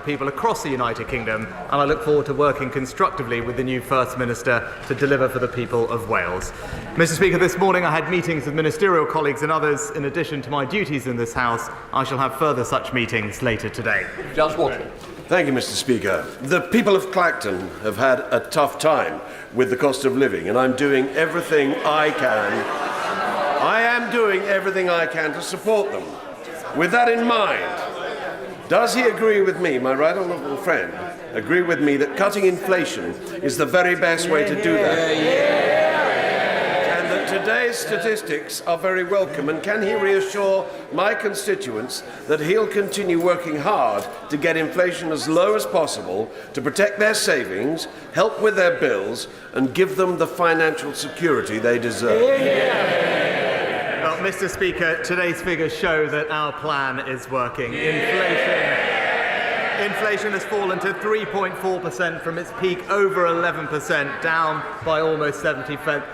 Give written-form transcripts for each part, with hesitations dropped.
people across the United Kingdom, and I look forward to working constructively with the new First Minister to deliver for the people of Wales. Mr. Speaker, this morning I had meetings with ministerial colleagues and others. In addition to my duties in this House, I shall have further such meetings later today. Just Wharton. Thank you, Mr. Speaker. The people of Clacton have had a tough time with the cost of living, and I'm doing everything I can. I am doing everything I can to support them. With that in mind, does he agree with me, my right honourable friend, agree with me that cutting inflation is the very best way to do that? And that today's statistics are very welcome, and can he reassure my constituents that he'll continue working hard to get inflation as low as possible, to protect their savings, help with their bills, and give them the financial security they deserve? Well, Mr. Speaker, today's figures show that our plan is working. Inflation has fallen to 3.4% from its peak over 11%, down by almost 70%.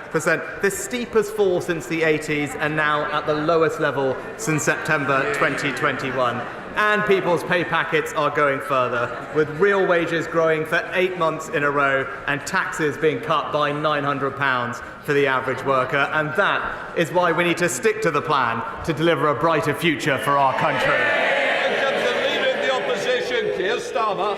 The steepest fall since the 80s, and now at the lowest level since September 2021. And people's pay packets are going further, with real wages growing for 8 months in a row and taxes being cut by £900 for the average worker. And that is why we need to stick to the plan to deliver a brighter future for our country. The Leader of the Opposition, Keir Starmer.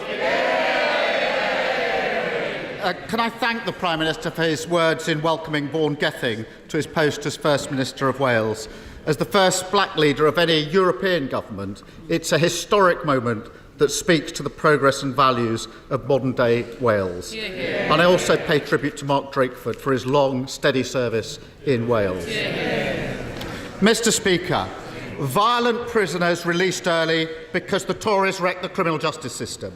Can I thank the Prime Minister for his words in welcoming Vaughan Gething to his post as First Minister of Wales. As the first black leader of any European government, it's a historic moment that speaks to the progress and values of modern-day Wales. And I also pay tribute to Mark Drakeford for his long, steady service in Wales. Mr. Speaker, violent prisoners released early because the Tories wrecked the criminal justice system.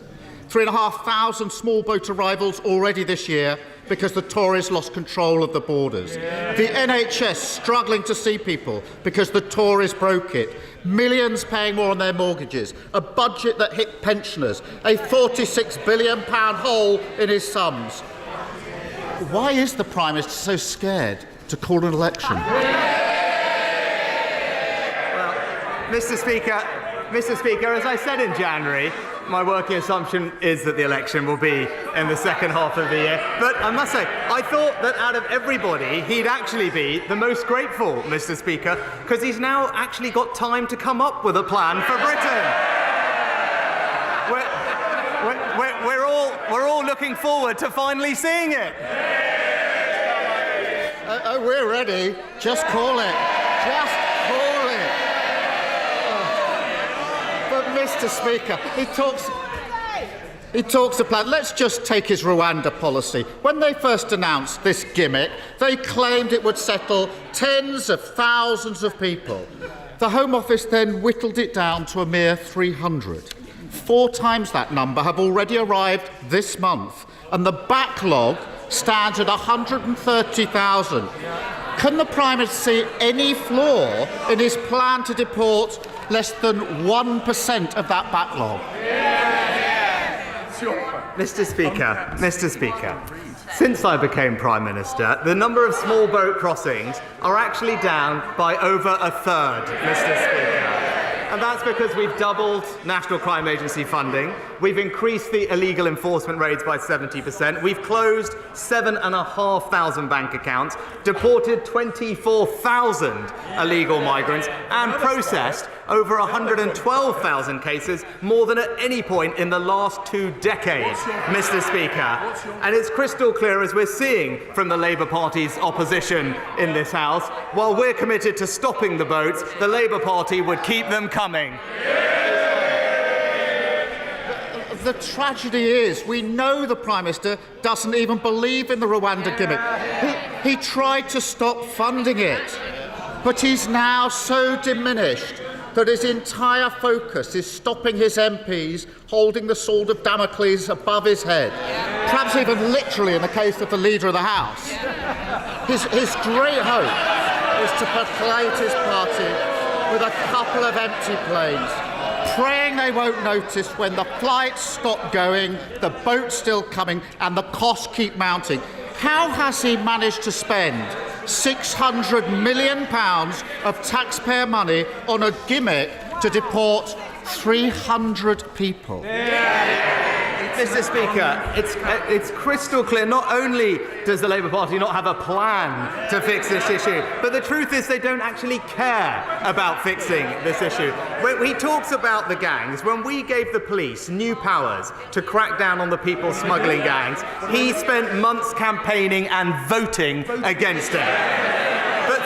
3,500 small boat arrivals already this year because the Tories lost control of the borders. The NHS struggling to see people because the Tories broke it. Millions paying more on their mortgages. A budget that hit pensioners. A £46 billion hole in his sums. Why is the Prime Minister so scared to call an election? Well, Mr. Speaker, as I said in January, my working assumption is that the election will be in the second half of the year. But I must say, I thought that out of everybody, he'd actually be the most grateful, Mr. Speaker, because he's now actually got time to come up with a plan for Britain. We're all looking forward to finally seeing it. We're ready. Just call it. Just call it. But, Mr. Speaker, he talks a plan. Let's just take his Rwanda policy. When they first announced this gimmick, they claimed it would settle tens of thousands of people. The Home Office then whittled it down to a mere 300. 4 times that number have already arrived this month, and the backlog stands at 130,000. Can the Prime Minister see any flaw in his plan to deport less than 1% of that backlog? Mr. Speaker, since I became Prime Minister, the number of small boat crossings are actually down by over a third, Mr. Speaker. And that's because we've doubled National Crime Agency funding, we've increased the illegal enforcement raids by 70%, we've closed 7,500 bank accounts, deported 24,000 illegal migrants, and processed over 112,000 cases, more than at any point in the last 2 decades, Mr. Speaker. And it's crystal clear, as we're seeing from the Labour Party's opposition in this House, while we're committed to stopping the boats, the Labour Party would keep them coming. The tragedy is, we know the Prime Minister doesn't even believe in the Rwanda gimmick. He tried to stop funding it, but he's now so diminished that his entire focus is stopping his MPs holding the sword of Damocles above his head, perhaps even literally in the case of the Leader of the House. His great hope is to percolate his party with a couple of empty planes, praying they won't notice when the flights stop going, the boat's still coming, and the costs keep mounting. How has he managed to spend £600 million of taxpayer money on a gimmick to deport 300 people? Mr. Speaker, it's crystal clear. Not only does the Labour Party not have a plan to fix this issue, but the truth is they don't actually care about fixing this issue. When he talks about the gangs, when we gave the police new powers to crack down on the people smuggling gangs, he spent months campaigning and voting against it. But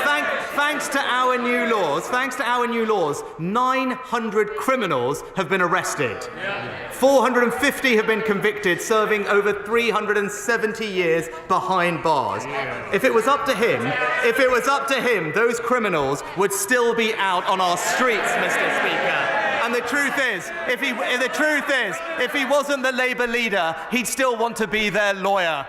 thanks to our new laws, 900 criminals have been arrested. 450 have been convicted, serving over 370 years behind bars. If it was up to him, those criminals would still be out on our streets, Mr. Speaker. And the truth is, if he wasn't the Labour leader, he'd still want to be their lawyer.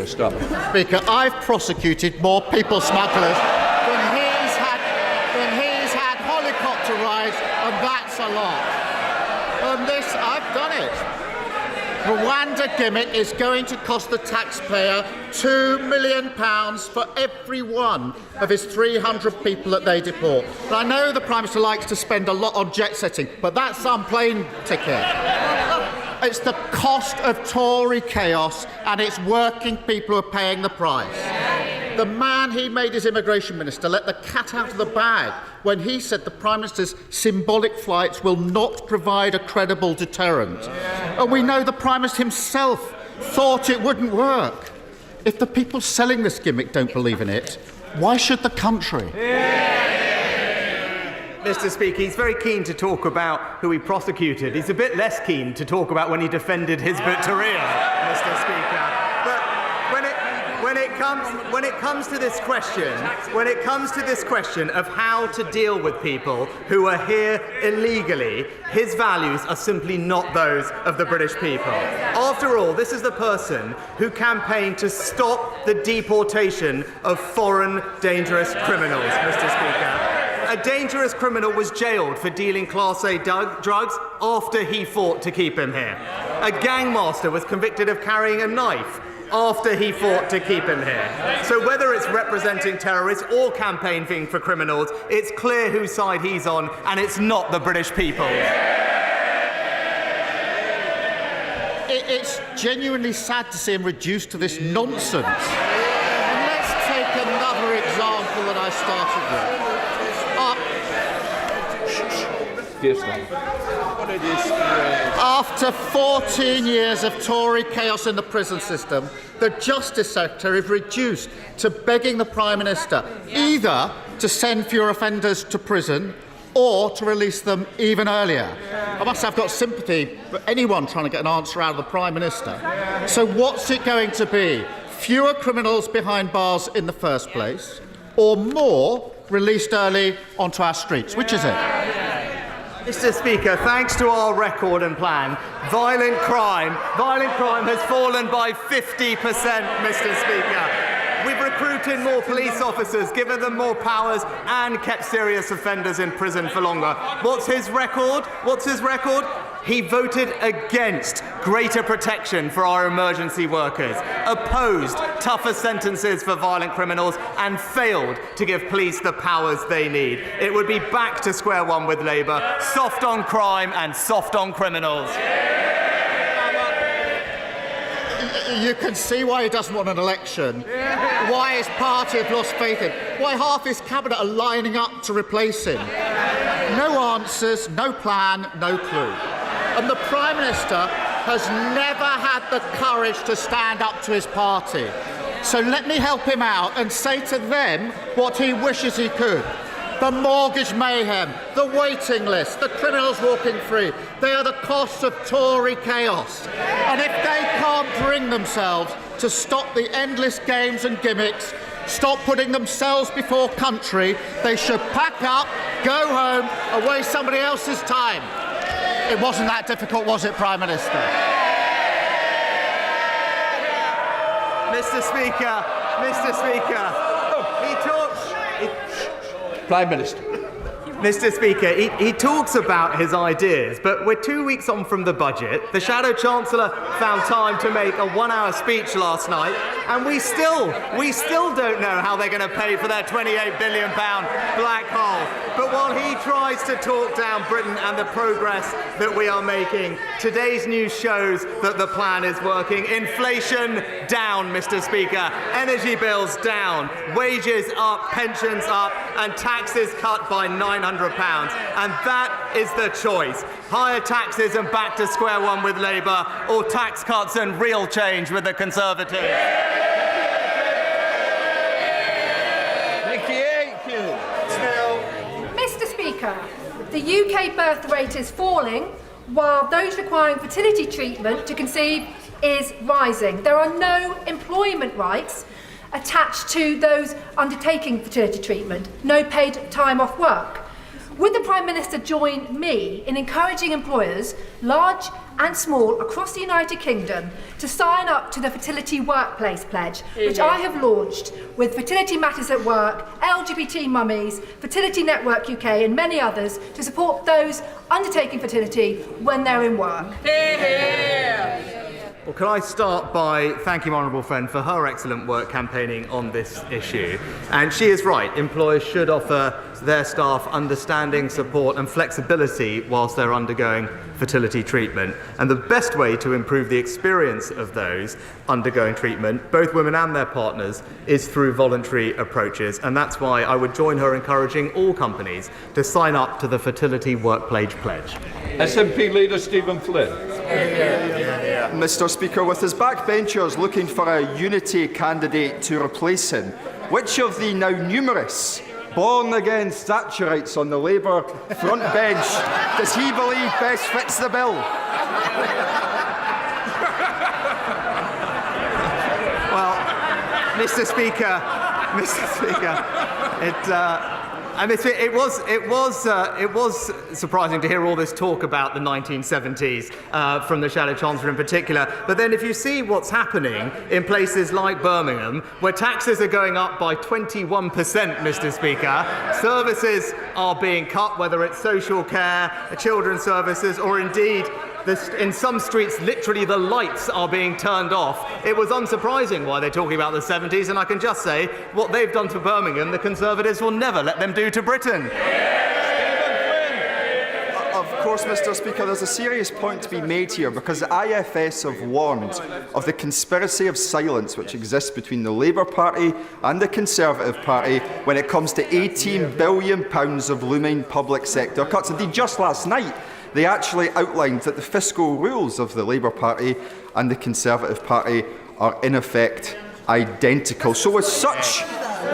Stop. Speaker, I've prosecuted more people smugglers than he's had helicopter rides, and that's a lot. And this, I've done it. Rwanda gimmick is going to cost the taxpayer £2 million for every one of his 300 people that they deport. And I know the Prime Minister likes to spend a lot on jet setting, but that's some plane ticket. It's the cost of Tory chaos, and it's working people who are paying the price. The man he made his immigration minister let the cat out of the bag when he said the Prime Minister's symbolic flights will not provide a credible deterrent. And we know the Prime Minister himself thought it wouldn't work. If the people selling this gimmick don't believe in it, why should the country? Mr. Speaker, he's very keen to talk about who he prosecuted. He's a bit less keen to talk about when he defended Hizb ut-Tahrir, Mr. Speaker. But when it comes to this question of how to deal with people who are here illegally, his values are simply not those of the British people. After all, this is the person who campaigned to stop the deportation of foreign dangerous criminals, Mr. Speaker. A dangerous criminal was jailed for dealing Class A drugs after he fought to keep him here. A gangmaster was convicted of carrying a knife after he fought to keep him here. So whether it's representing terrorists or campaigning for criminals, it's clear whose side he's on, and it's not the British people. It's genuinely sad to see him reduced to this nonsense. And let's take another example that I started with. After 14 years of Tory chaos in the prison system, the Justice Secretary is reduced to begging the Prime Minister either to send fewer offenders to prison or to release them even earlier. I must say I've got sympathy for anyone trying to get an answer out of the Prime Minister. So what's it going to be? Fewer criminals behind bars in the first place, or more released early onto our streets? Which is it? Mr. Speaker, thanks to our record and plan, violent crime has fallen by 50%, Mr. Speaker. We've recruited more police officers, given them more powers, and kept serious offenders in prison for longer. What's his record? He voted against greater protection for our emergency workers, opposed tougher sentences for violent criminals, and failed to give police the powers they need. It would be back to square one with Labour, soft on crime and soft on criminals. You can see why he doesn't want an election, why his party have lost faith in him, why half his cabinet are lining up to replace him. No answers, no plan, no clue. And the Prime Minister has never had the courage to stand up to his party. So let me help him out and say to them what he wishes he could. The mortgage mayhem, the waiting list, the criminals walking free, they are the costs of Tory chaos. And if they can't bring themselves to stop the endless games and gimmicks, stop putting themselves before country, they should pack up, go home, and waste somebody else's time. It wasn't that difficult, was it, Prime Minister? Mr. Speaker, he talks... Prime Minister. Mr. Speaker, he talks about his ideas, but we're 2 weeks on from the budget. The Shadow Chancellor found time to make a 1-hour speech last night, and we still don't know how they're going to pay for their £28 billion black hole. But while he tries to talk down Britain and the progress that we are making, today's news shows that the plan is working. Inflation down, Mr. Speaker. Energy bills down. Wages up, pensions up, and taxes cut by £900. And that is the choice. Higher taxes and back to square one with Labour, or tax cuts and real change with the Conservatives. Mr. Speaker, the UK birth rate is falling, while those requiring fertility treatment to conceive is rising. There are no employment rights attached to those undertaking fertility treatment, no paid time off work. Would the Prime Minister join me in encouraging employers, large and small, across the United Kingdom to sign up to the Fertility Workplace Pledge, which I have launched with Fertility Matters at Work, LGBT Mummies, Fertility Network UK and many others to support those undertaking fertility when they're in work? Well, can I start by thanking my honourable friend for her excellent work campaigning on this issue. And she is right, employers should offer their staff understanding, support and flexibility whilst they're undergoing fertility treatment. And the best way to improve the experience of those undergoing treatment, both women and their partners, is through voluntary approaches. And that's why I would join her encouraging all companies to sign up to the Fertility Workplace Pledge. SNP Leader Stephen Flynn. Mr. Speaker, with his backbenchers looking for a unity candidate to replace him, which of the now numerous born-again Thatcherites on the Labour front bench does he believe best fits the bill? Well, Mr. Speaker, it was surprising to hear all this talk about the 1970s from the Shadow Chancellor in particular. But then if you see what's happening in places like Birmingham, where taxes are going up by 21%, Mr. Speaker, services are being cut, whether it's social care, children's services, or indeed in some streets, literally the lights are being turned off. It was unsurprising why they're talking about the 70s, and I can just say what they've done to Birmingham, the Conservatives will never let them do to Britain. Of course, Mr. Speaker, there's a serious point to be made here, because the IFS have warned of the conspiracy of silence which exists between the Labour Party and the Conservative Party when it comes to £18 billion of looming public sector cuts. Indeed, just last night, they actually outlined that the fiscal rules of the Labour Party and the Conservative Party are in effect identical. So with such continuity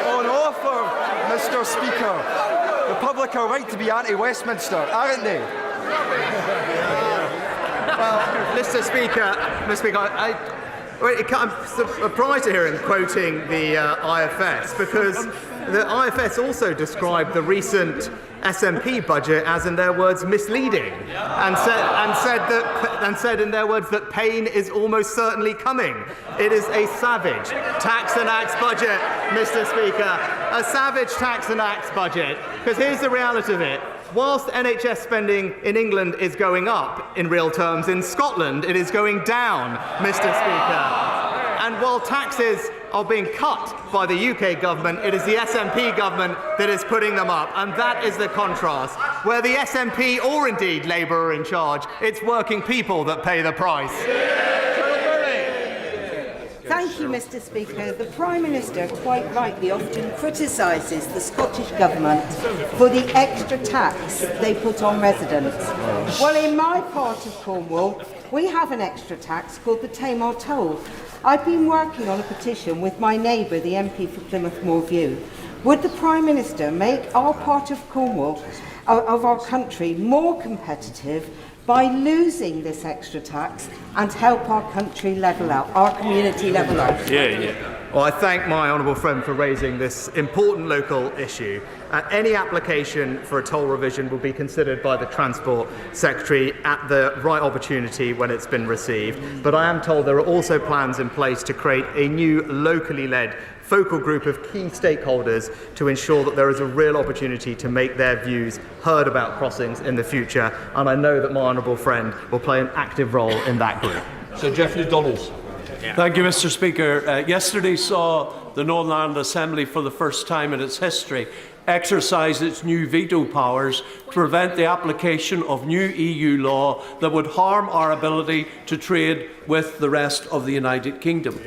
on offer, Mr. Speaker, the public are right to be anti-Westminster, aren't they? Well, Mr. Speaker, I'm surprised to hear him quoting the IFS, because the IFS also described the recent SNP budget as, in their words, misleading, and said in their words that pain is almost certainly coming. It is a savage tax and acts budget, Mr. Speaker, a savage tax and acts budget. Because here's the reality of it. Whilst NHS spending in England is going up in real terms, in Scotland it is going down, Mr. Speaker. And while taxes are being cut by the UK government, it is the SNP government that is putting them up. And that is the contrast. Where the SNP or indeed Labour are in charge, it's working people that pay the price. Thank you, Mr. Speaker. The Prime Minister quite rightly often criticises the Scottish Government for the extra tax they put on residents. Well, in my part of Cornwall, we have an extra tax called the Tamar Toll. I've been working on a petition with my neighbour, the MP for Plymouth Moorview. Would the Prime Minister make our part of Cornwall, of our country, more competitive by losing this extra tax and help our country level out, our community level out? Yeah. Well, I thank my honourable friend for raising this important local issue. Any application for a toll revision will be considered by the Transport Secretary at the right opportunity when it's been received. But I am told there are also plans in place to create a new locally led focal group of key stakeholders to ensure that there is a real opportunity to make their views heard about crossings in the future. And I know that my honourable friend will play an active role in that group. Sir Geoffrey Donalds. Thank you, Mr. Speaker. Yesterday saw the Northern Ireland Assembly, for the first time in its history, exercise its new veto powers to prevent the application of new EU law that would harm our ability to trade with the rest of the United Kingdom.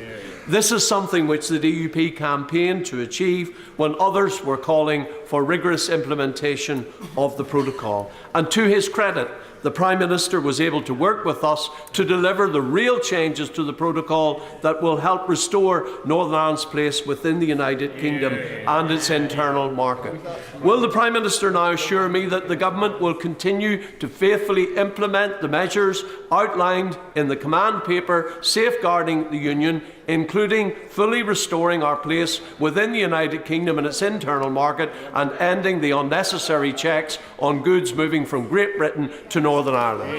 This is something which the DUP campaigned to achieve when others were calling for rigorous implementation of the protocol. And to his credit, the Prime Minister was able to work with us to deliver the real changes to the protocol that will help restore Northern Ireland's place within the United Kingdom and its internal market. Will the Prime Minister now assure me that the Government will continue to faithfully implement the measures outlined in the command paper safeguarding the Union, including fully restoring our place within the United Kingdom and its internal market and ending the unnecessary checks on goods moving from Great Britain to Northern Ireland?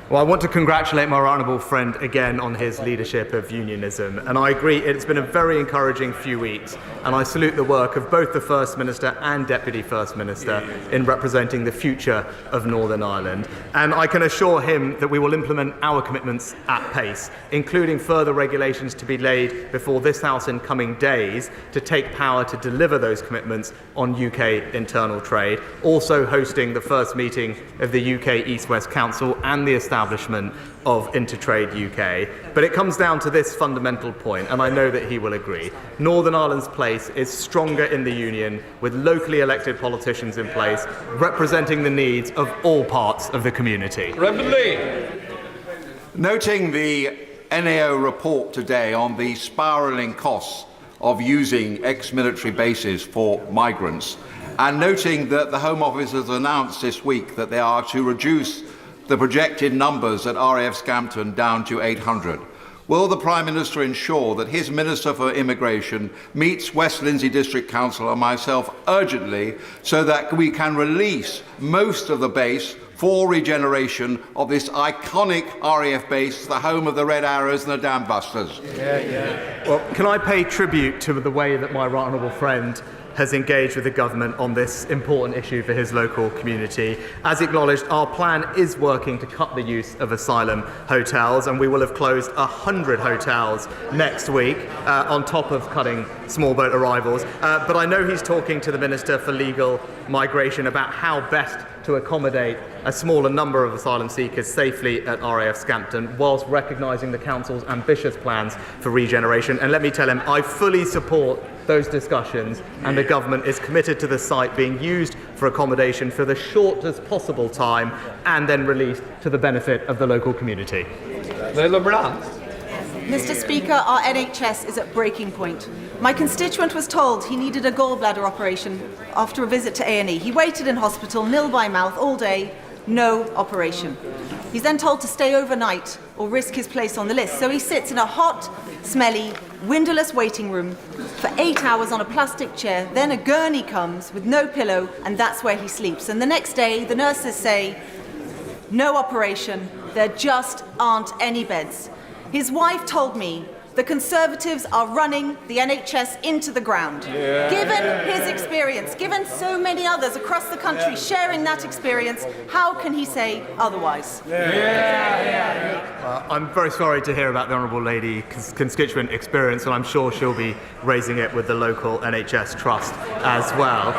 Well, I want to congratulate my honourable friend again on his leadership of unionism, and I agree it's been a very encouraging few weeks, and I salute the work of both the First Minister and Deputy First Minister in representing the future of Northern Ireland. And I can assure him that we will implement our commitments at pace, including further regulations to be laid before this House in coming days to take power to deliver those commitments on UK internal trade, also hosting the first meeting of the UK East-West Council and the establishment of Intertrade UK. But it comes down to this fundamental point, and I know that he will agree. Northern Ireland's place is stronger in the Union with locally elected politicians in place representing the needs of all parts of the community. Reverend Lee. Noting the NAO report today on the spiralling costs of using ex-military bases for migrants, and noting that the Home Office has announced this week that they are to reduce the projected numbers at RAF Scampton down to 800. Will the Prime Minister ensure that his Minister for Immigration meets West Lindsey District Council and myself urgently so that we can release most of the base for regeneration of this iconic RAF base, the home of the Red Arrows and the Dam Busters? Well, can I pay tribute to the way that my right honourable friend has engaged with the government on this important issue for his local community. As acknowledged, our plan is working to cut the use of asylum hotels, and we will have closed 100 hotels next week, on top of cutting small boat arrivals. But I know he's talking to the Minister for Legal Migration about how best to accommodate a smaller number of asylum seekers safely at RAF Scampton, whilst recognising the Council's ambitious plans for regeneration. And let me tell him, I fully support those discussions, and the government is committed to the site being used for accommodation for the shortest possible time and then released to the benefit of the local community. Mr. Speaker, our NHS is at breaking point. My constituent was told he needed a gallbladder operation after a visit to A&E. He waited in hospital, nil by mouth, all day, no operation. He's then told to stay overnight or risk his place on the list. So he sits in a hot, smelly, windowless waiting room for 8 hours on a plastic chair. Then a gurney comes with no pillow, and that's where he sleeps. And the next day, the nurses say, no operation, there just aren't any beds. His wife told me the Conservatives are running the NHS into the ground. Given his experience, given so many others across the country sharing that experience, how can he say otherwise? I'm very sorry to hear about the Honourable Lady's constituent experience, and I'm sure she'll be raising it with the local NHS Trust as well.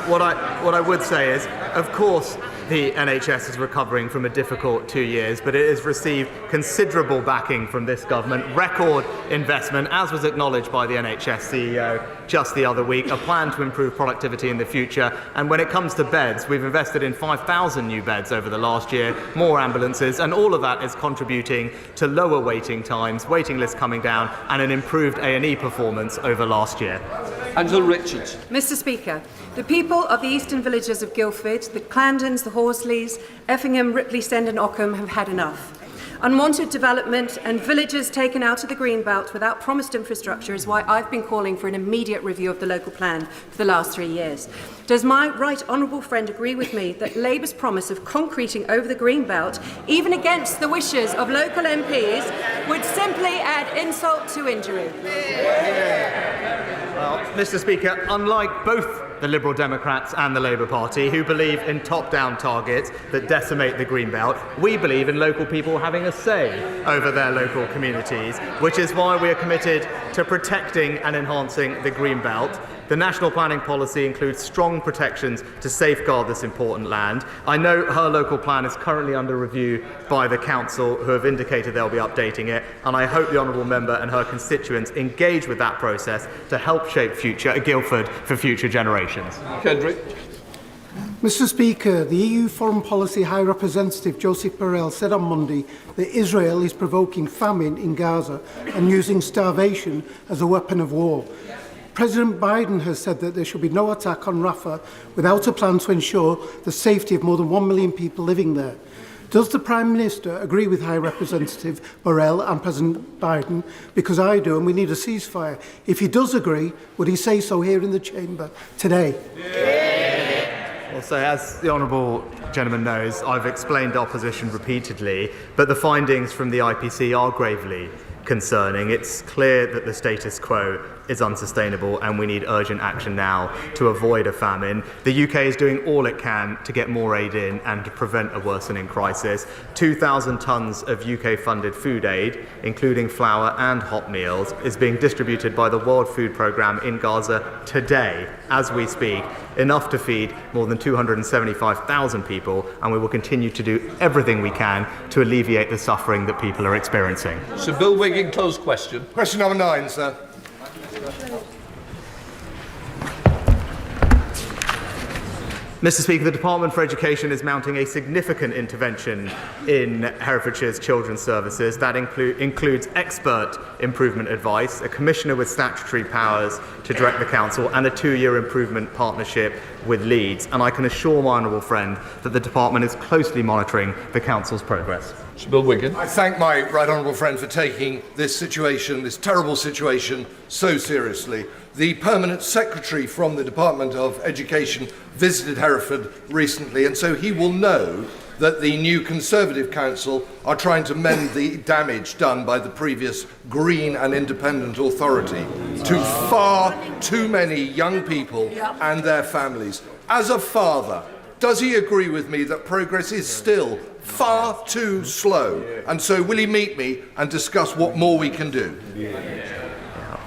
What I would say is, of course, the NHS is recovering from a difficult 2 years, but it has received considerable backing from this government, record investment, as was acknowledged by the NHS CEO just the other week, a plan to improve productivity in the future. And when it comes to beds, we've invested in 5,000 new beds over the last year, more ambulances, and all of that is contributing to lower waiting times, waiting lists coming down, and an improved A&E performance over last year. Angela Richards. Mr. Speaker, the people of the eastern villages of Guildford, the Clandons, the Horsleys, Effingham, Ripley, Send and Ockham have had enough. Unwanted development and villages taken out of the Greenbelt without promised infrastructure is why I've been calling for an immediate review of the local plan for the last 3 years. Does my right honourable friend agree with me that Labour's promise of concreting over the Greenbelt, even against the wishes of local MPs, would simply add insult to injury? Well, Mr. Speaker, unlike both the Liberal Democrats and the Labour Party, who believe in top-down targets that decimate the Greenbelt, we believe in local people having a say over their local communities, which is why we are committed to protecting and enhancing the Greenbelt. The national planning policy includes strong protections to safeguard this important land. I know her local plan is currently under review by the council, who have indicated they'll be updating it, and I hope the honourable member and her constituents engage with that process to help shape future Guildford for future generations. Kendrick. Mr. Speaker, the EU Foreign Policy High Representative Joseph Borrell said on Monday that Israel is provoking famine in Gaza and using starvation as a weapon of war. President Biden has said that there should be no attack on Rafah without a plan to ensure the safety of more than 1 million people living there. Does the Prime Minister agree with High Representative Borrell and President Biden? Because I do, and we need a ceasefire. If he does agree, would he say so here in the chamber today? Well, so as the honourable gentleman knows, I've explained opposition repeatedly, but the findings from the IPC are gravely concerning. It's clear that the status quo is unsustainable and we need urgent action now to avoid a famine. The UK is doing all it can to get more aid in and to prevent a worsening crisis. 2,000 tonnes of UK-funded food aid, including flour and hot meals, is being distributed by the World Food Programme in Gaza today, as we speak, enough to feed more than 275,000 people, and we will continue to do everything we can to alleviate the suffering that people are experiencing. Sir Bill Wiggin, closed question. Question number 9, sir. Mr. Speaker, the Department for Education is mounting a significant intervention in Herefordshire's children's services. That includes expert improvement advice, a commissioner with statutory powers to direct the council, and a 2-year improvement partnership with Leeds. And I can assure my honourable friend that the department is closely monitoring the council's progress. Sir Bill Wiggin. I thank my right honourable friend for taking this situation, this terrible situation, so seriously. The permanent secretary from the Department of Education visited Hereford recently, and so he will know that the new Conservative Council are trying to mend the damage done by the previous Green and Independent authority to far too many young people and their families. As a father, does he agree with me that progress is still far too slow? And so will he meet me and discuss what more we can do?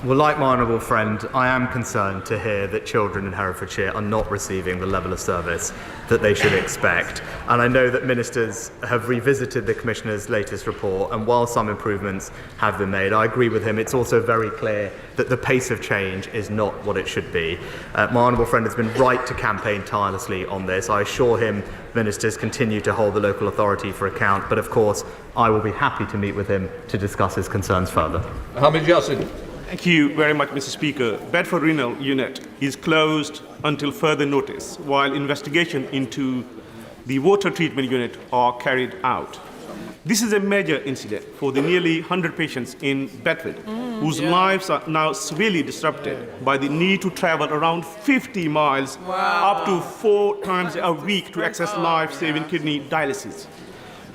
Well, like my honourable friend, I am concerned to hear that children in Herefordshire are not receiving the level of service that they should expect. And I know that ministers have revisited the Commissioner's latest report, and while some improvements have been made, I agree with him. It's also very clear that the pace of change is not what it should be. My honourable friend has been right to campaign tirelessly on this. I assure him ministers continue to hold the local authority for account, but of course I will be happy to meet with him to discuss his concerns further. Hamid Yassin. Thank you very much, Mr. Speaker. Bedford Renal unit is closed until further notice, while investigation into the water treatment unit are carried out. This is a major incident for the nearly 100 patients in Bedford, whose lives are now severely disrupted by the need to travel around 50 miles up to 4 times a week to access life-saving kidney dialysis.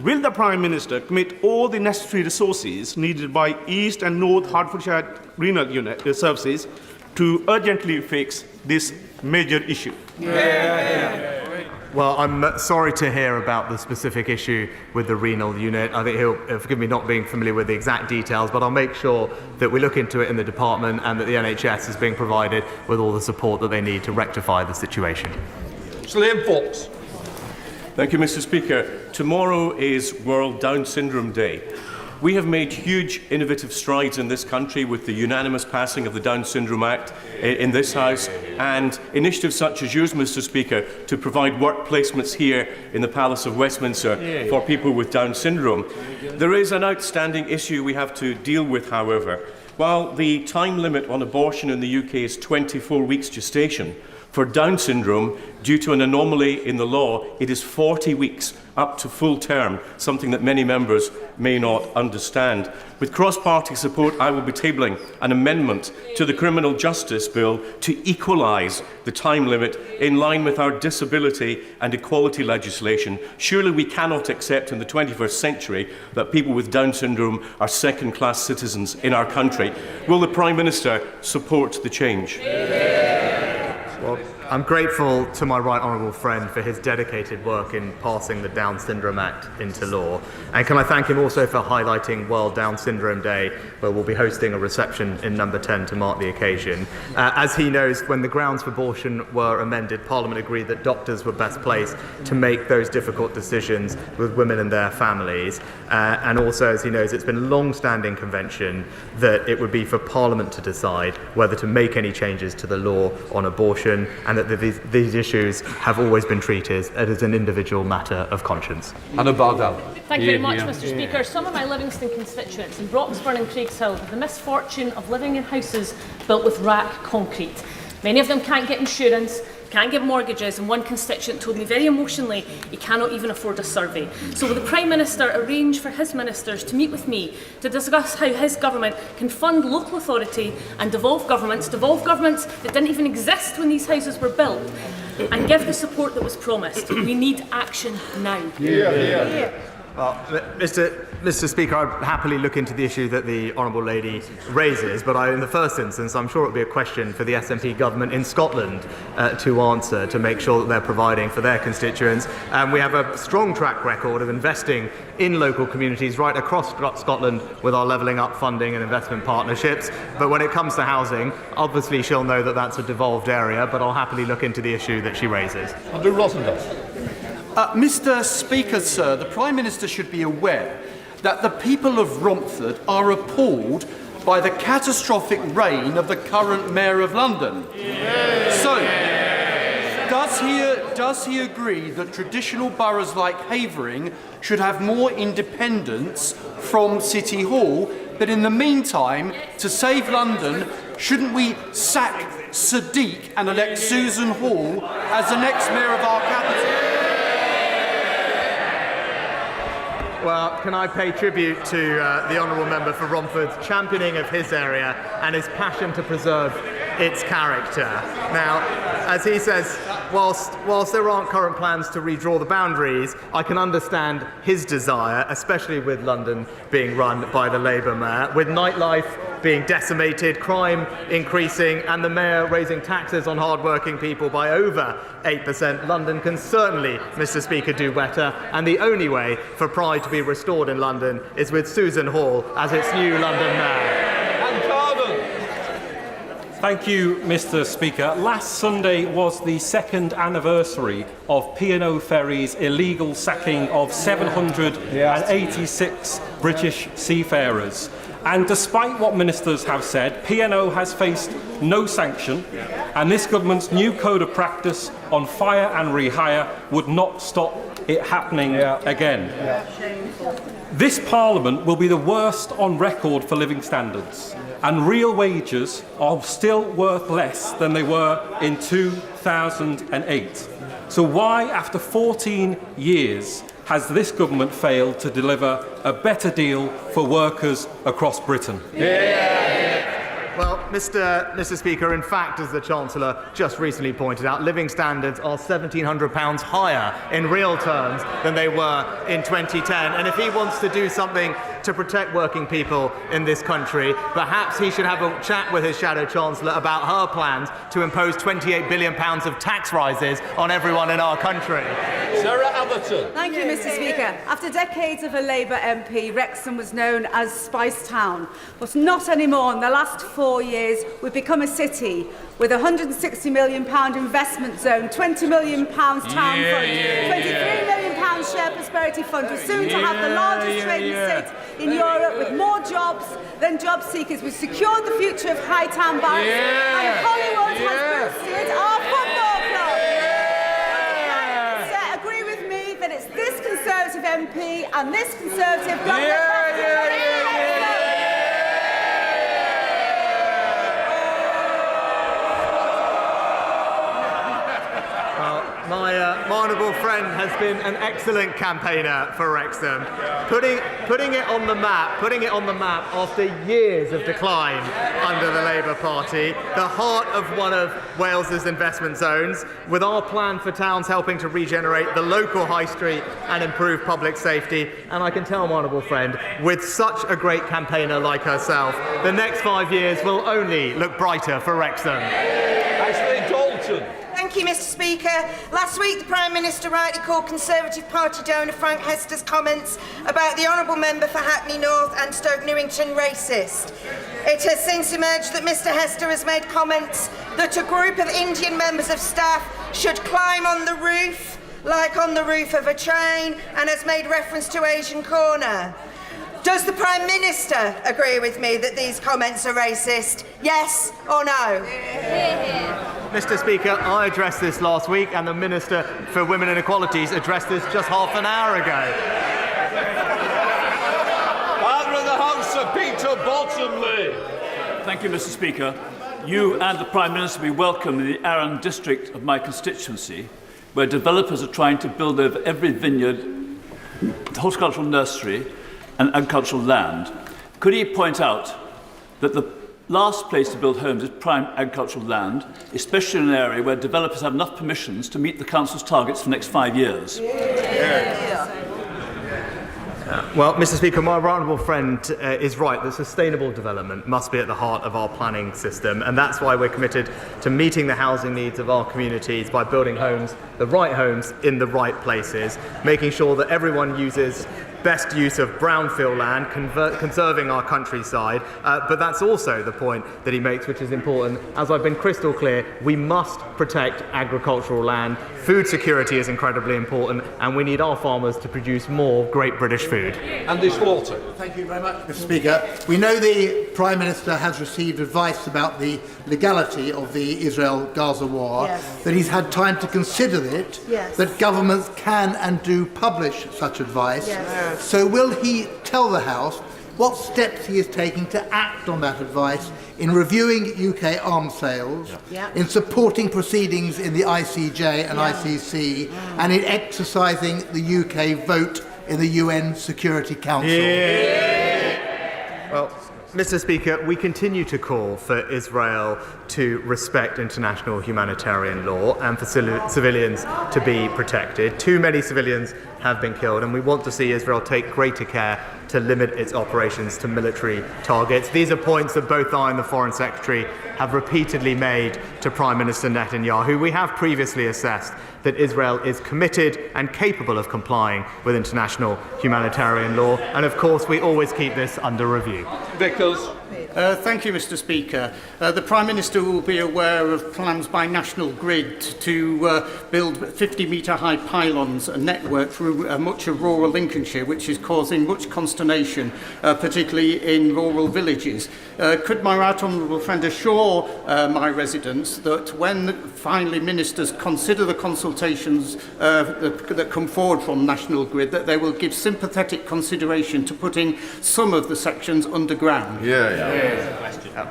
Will the Prime Minister commit all the necessary resources needed by East and North Hertfordshire renal unit services to urgently fix this major issue? Well, I'm sorry to hear about the specific issue with the renal unit. I think he'll forgive me not being familiar with the exact details, but I'll make sure that we look into it in the department and that the NHS is being provided with all the support that they need to rectify the situation. Sir Liam Fox. Thank you, Mr. Speaker. Tomorrow is World Down Syndrome Day. We have made huge innovative strides in this country with the unanimous passing of the Down Syndrome Act in this House, and initiatives such as yours, Mr. Speaker, to provide work placements here in the Palace of Westminster for people with Down syndrome. There is an outstanding issue we have to deal with, however. While the time limit on abortion in the UK is 24 weeks gestation, For Down syndrome, due to an anomaly in the law, it is 40 weeks up to full term, something that many members may not understand. With cross-party support, I will be tabling an amendment to the Criminal Justice Bill to equalise the time limit in line with our disability and equality legislation. Surely we cannot accept in the 21st century that people with Down syndrome are second-class citizens in our country. Will the Prime Minister support the change? Well, I'm grateful to my right honourable friend for his dedicated work in passing the Down Syndrome Act into law. And can I thank him also for highlighting World Down Syndrome Day, where we'll be hosting a reception in number 10 to mark the occasion. As he knows, when the grounds for abortion were amended, Parliament agreed that doctors were best placed to make those difficult decisions with women and their families. And also, as he knows, it's been a long-standing convention that it would be for Parliament to decide whether to make any changes to the law on abortion, and that these issues have always been treated as an individual matter of conscience. Anna Bardell. Thank you very much, Mr. Speaker. Some of my Livingston constituents in Broxburn and Craigshill have the misfortune of living in houses built with rack concrete. Many of them can't get insurance, can't get mortgages, and one constituent told me very emotionally he cannot even afford a survey. So will the Prime Minister arrange for his ministers to meet with me to discuss how his government can fund local authority and devolve governments that didn't even exist when these houses were built, and give the support that was promised? We need action now. Well, Mr. Speaker, I'd happily look into the issue that the Honourable Lady raises, but in the first instance, I'm sure it would be a question for the SNP government in Scotland to answer, to make sure that they're providing for their constituents. We have a strong track record of investing in local communities right across Scotland with our levelling up funding and investment partnerships. But when it comes to housing, obviously she'll know that that's a devolved area, but I'll happily look into the issue that she raises. Andrew Rosendale. Mr. Speaker, sir, the Prime Minister should be aware that the people of Romford are appalled by the catastrophic reign of the current Mayor of London. So, does he agree that traditional boroughs like Havering should have more independence from City Hall, but in the meantime, to save London, shouldn't we sack Sadiq and elect Susan Hall as the next Mayor of our capital? Well, can I pay tribute to the Honourable Member for Romford's championing of his area and his passion to preserve its character. Now, as he says, whilst there aren't current plans to redraw the boundaries, I can understand his desire, especially with London being run by the Labour Mayor, with nightlife being decimated, crime increasing, and the Mayor raising taxes on hard-working people by over 8%. London can certainly, Mr. Speaker, do better, and the only way for pride to be restored in London is with Susan Hall as its new London Mayor. Thank you, Mr. Speaker. Last Sunday was the second anniversary of P&O Ferry's illegal sacking of 786 British seafarers. And despite what ministers have said, P&O has faced no sanction, and this government's new code of practice on fire and rehire would not stop it happening again. This Parliament will be the worst on record for living standards, and real wages are still worth less than they were in 2008. So why, after 14 years, has this government failed to deliver a better deal for workers across Britain? Well, Mr. Speaker, in fact, as the Chancellor just recently pointed out, living standards are £1,700 higher in real terms than they were in 2010. And if he wants to do something to protect working people in this country, perhaps he should have a chat with his Shadow Chancellor about her plans to impose £28 billion of tax rises on everyone in our country. Sarah Atherton. Thank you, Mr. Speaker. After decades of a Labour MP, Wrexham was known as Spice Town, but not anymore. In the last 4 years, we've become a city with a £160 million investment zone, £20 million town fund, £23 million share prosperity fund. We're soon to have the largest trading state in Europe with more jobs than job seekers. We've secured the future of Hightown Barracks, and Hollywood has boosted our football club. Agree with me that it's this Conservative MP and this Conservative government. honourable friend has been an excellent campaigner for Wrexham, putting it on the map after years of decline under the Labour Party, the heart of one of Wales's investment zones, with our plan for towns helping to regenerate the local high street and improve public safety. And I can tell my honourable friend, with such a great campaigner like herself, the next 5 years will only look brighter for Wrexham. Ashley Dalton. Thank you, Mr. Speaker. Last week, the Prime Minister rightly called Conservative Party donor Frank Hester's comments about the Honourable Member for Hackney North and Stoke Newington racist. It has since emerged that Mr. Hester has made comments that a group of Indian members of staff should climb on the roof, like on the roof of a train, and has made reference to Asian Corner. Does the Prime Minister agree with me that these comments are racist? Yes or no? Mr. Speaker, I addressed this last week, and the Minister for Women and Equalities addressed this just half an hour ago. Father of the House, Sir Peter Bottomley. Thank you, Mr. Speaker. You and the Prime Minister will be welcome in the Arran district of my constituency, where developers are trying to build over every vineyard, horticultural nursery and agricultural land. Could he point out that the last place to build homes is prime agricultural land, especially in an area where developers have enough permissions to meet the Council's targets for the next 5 years? Well, Mr. Speaker, my honourable friend is right that sustainable development must be at the heart of our planning system, and that's why we're committed to meeting the housing needs of our communities by building homes, the right homes, in the right places, making sure that everyone uses best use of brownfield land, conserving our countryside, but that's also the point that he makes, which is important. As I've been crystal clear, we must protect agricultural land. Food security is incredibly important, and we need our farmers to produce more great British food. Andy Slaughter. Thank you very much, Mr. Speaker. We know the Prime Minister has received advice about the legality of the Israel-Gaza war, that he's had time to consider it, that governments can and do publish such advice. So will he tell the House what steps he is taking to act on that advice in reviewing UK arms sales, in supporting proceedings in the ICJ and ICC, and in exercising the UK vote in the UN Security Council? Well, Mr. Speaker, we continue to call for Israel to respect international humanitarian law and for civilians to be protected. Too many civilians have been killed, and we want to see Israel take greater care to limit its operations to military targets. These are points that both I and the Foreign Secretary have repeatedly made to Prime Minister Netanyahu. We have previously assessed that Israel is committed and capable of complying with international humanitarian law, and of course we always keep this under review. Vickers. Thank you, Mr. Speaker. The Prime Minister will be aware of plans by National Grid to build 50-metre high pylons, a network through much of rural Lincolnshire, which is causing much consternation, particularly in rural villages. Could my right honourable friend assure my residents that when finally ministers consider the consultations that come forward from National Grid, that they will give sympathetic consideration to putting some of the sections underground?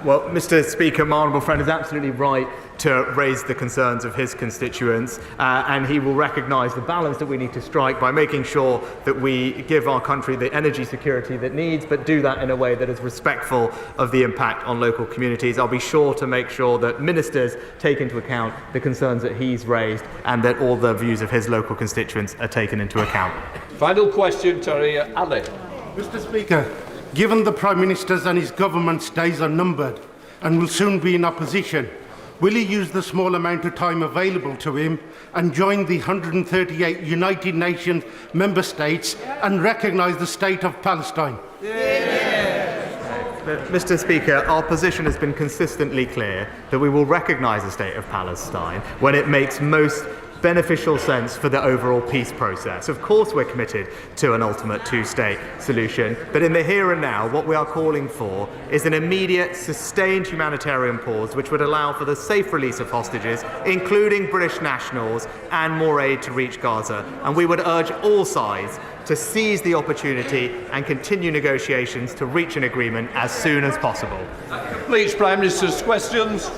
Well, Mr. Speaker, my honourable friend is absolutely right to raise the concerns of his constituents, and he will recognise the balance that we need to strike by making sure that we give our country the energy security that it needs, but do that in a way that is respectful of the impact on local communities. I'll be sure to make sure that ministers take into account the concerns that he's raised and that all the views of his local constituents are taken into account. Final question, Terry Ali. Mr. Speaker, given the Prime Minister's and his government's days are numbered and will soon be in opposition, will he use the small amount of time available to him and join the 138 United Nations member states and recognise the state of Palestine? Mr. Speaker, our position has been consistently clear that we will recognise the state of Palestine when it makes most beneficial sense for the overall peace process. Of course we're committed to an ultimate two-state solution, but in the here and now what we are calling for is an immediate, sustained humanitarian pause which would allow for the safe release of hostages, including British nationals, and more aid to reach Gaza. And we would urge all sides to seize the opportunity and continue negotiations to reach an agreement as soon as possible. Please, Prime Minister's questions.